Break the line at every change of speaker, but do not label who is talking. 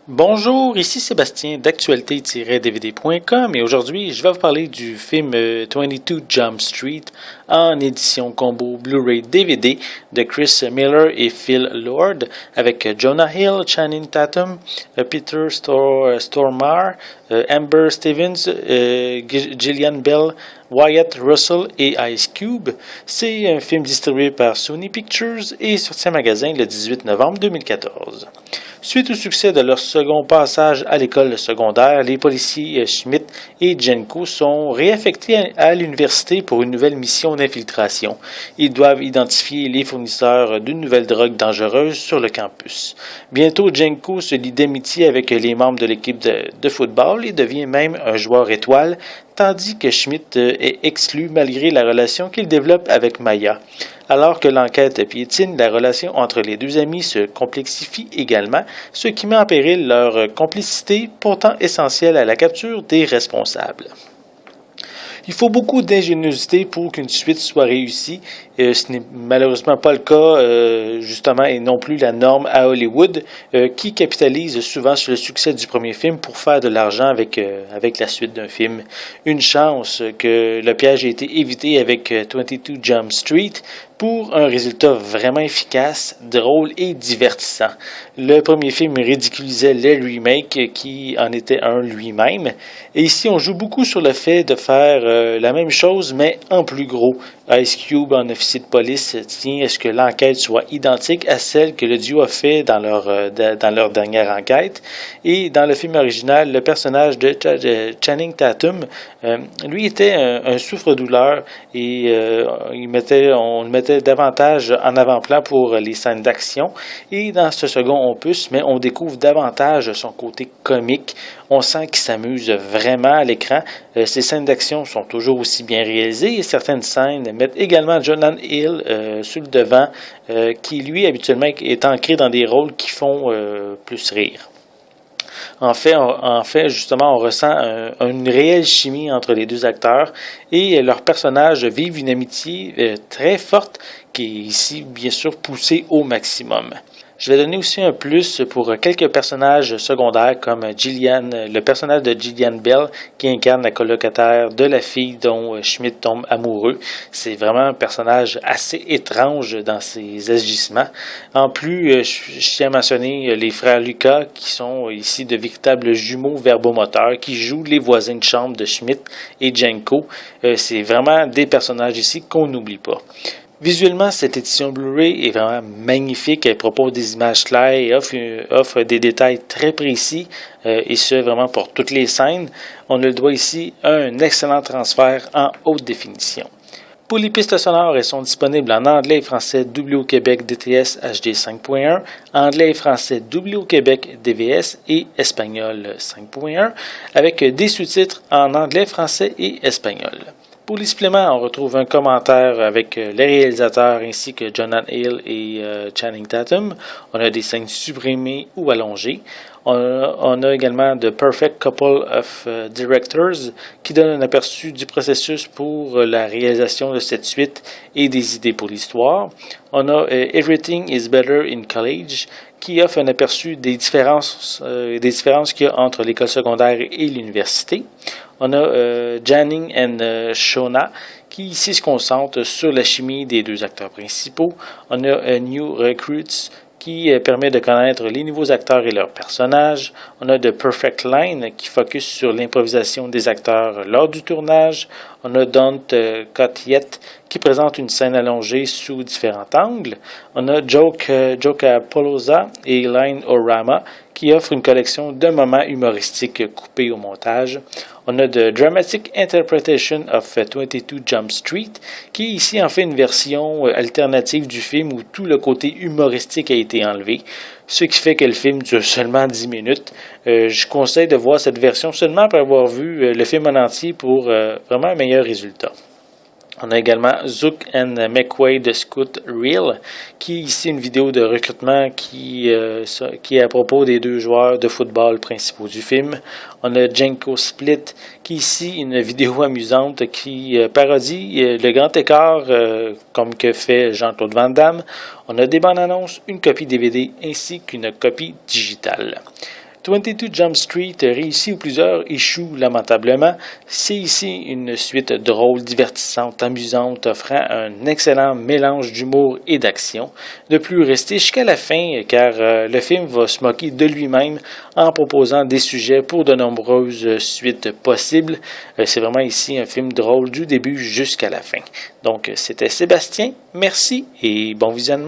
Bonjour, ici Sébastien d'actualité-dvd.com et aujourd'hui je vais vous parler du film 22 Jump Street en édition combo Blu-ray DVD de Chris Miller et Phil Lord avec Jonah Hill, Channing Tatum, Peter Stormare, Amber Stevens, Gillian Bell, Wyatt Russell et Ice Cube. C'est un film distribué par Sony Pictures et sorti en magasin le 18 novembre 2014. Suite au succès de leur second passage à l'école secondaire, les policiers Schmidt et Jenko sont réaffectés à l'université pour une nouvelle mission d'infiltration. Ils doivent identifier les fournisseurs d'une nouvelle drogue dangereuse sur le campus. Bientôt, Jenko se lie d'amitié avec les membres de l'équipe de football et devient même un joueur étoile, tandis que Schmidt est exclu malgré la relation qu'il développe avec Maya. Alors que l'enquête piétine, la relation entre les deux amis se complexifie également, ce qui met en péril leur complicité pourtant essentielle à la capture des responsables. Il faut beaucoup d'ingéniosité pour qu'une suite soit réussie. Ce n'est malheureusement pas le cas, justement, et non plus la norme à Hollywood, qui capitalise souvent sur le succès du premier film pour faire de l'argent avec la suite d'un film. Une chance que le piège ait été évité avec 22 Jump Street, pour un résultat vraiment efficace, drôle et divertissant. Le premier film ridiculisait le remake qui en était un lui-même. Et ici, on joue beaucoup sur le fait de faire la même chose, mais en plus gros. Ice Cube, en officier de police, tient à ce que l'enquête soit identique à celle que le duo a fait dans leur dernière enquête. Et dans le film original, le personnage de Channing Tatum, lui était un souffre-douleur et on le mettait davantage en avant-plan pour les scènes d'action. Et dans ce second opus, mais on découvre davantage son côté comique. On sent qu'il s'amuse vraiment à l'écran. Ces scènes d'action sont toujours aussi bien réalisées et certaines scènes mettent également Jonah Hill sur le devant, qui lui habituellement est ancré dans des rôles qui font plus rire. En fait, justement, on ressent une réelle chimie entre les deux acteurs et leurs personnages vivent une amitié très forte qui est ici, bien sûr, poussée au maximum. Je vais donner aussi un plus pour quelques personnages secondaires comme le personnage de Gillian Bell qui incarne la colocataire de la fille dont Schmidt tombe amoureux. C'est vraiment un personnage assez étrange dans ses agissements. En plus, je tiens à mentionner les frères Lucas qui sont ici de véritables jumeaux verbomoteurs qui jouent les voisins de chambre de Schmidt et Jenko. C'est vraiment des personnages ici qu'on n'oublie pas. Visuellement, cette édition Blu-ray est vraiment magnifique. Elle propose des images claires et offre des détails très précis, et ce, vraiment pour toutes les scènes. On le doit ici à un excellent transfert en haute définition. Pour les pistes sonores, elles sont disponibles en anglais et français doublé au Québec DTS HD 5.1, anglais et français doublé au Québec DVS et espagnol 5.1, avec des sous-titres en anglais, français et espagnol. Pour les suppléments, on retrouve un commentaire avec les réalisateurs ainsi que Jonah Hill et Channing Tatum. On a des scènes supprimées ou allongées. On a également The Perfect Couple of Directors qui donne un aperçu du processus pour la réalisation de cette suite et des idées pour l'histoire. On a Everything is Better in College qui offre un aperçu des différences qu'il y a entre l'école secondaire et l'université. On a Janning and Shona qui ici se concentre sur la chimie des deux acteurs principaux. On a New Recruits qui permet de connaître les nouveaux acteurs et leurs personnages. On a The Perfect Line qui focus sur l'improvisation des acteurs lors du tournage. On a Don't Cut Yet qui présente une scène allongée sous différents angles. On a Joka Poloza et Line Orama qui offrent une collection de moments humoristiques coupés au montage. On a The Dramatic Interpretation of 22 Jump Street, qui est ici en fait une version alternative du film où tout le côté humoristique a été enlevé, ce qui fait que le film dure seulement 10 minutes. Je conseille de voir cette version seulement après avoir vu le film en entier pour vraiment un meilleur résultat. On a également Zook and McQuaid de Scoot Reel, qui est ici une vidéo de recrutement qui est à propos des deux joueurs de football principaux du film. On a Jenko Split, qui est ici une vidéo amusante qui parodie le grand écart comme que fait Jean-Claude Van Damme. On a des bandes annonces, une copie DVD ainsi qu'une copie digitale. 22 Jump Street réussit où plusieurs échouent lamentablement. C'est ici une suite drôle, divertissante, amusante, offrant un excellent mélange d'humour et d'action. De plus, restez jusqu'à la fin car le film va se moquer de lui-même en proposant des sujets pour de nombreuses suites possibles. C'est vraiment ici un film drôle du début jusqu'à la fin. Donc, c'était Sébastien. Merci et bon visionnement.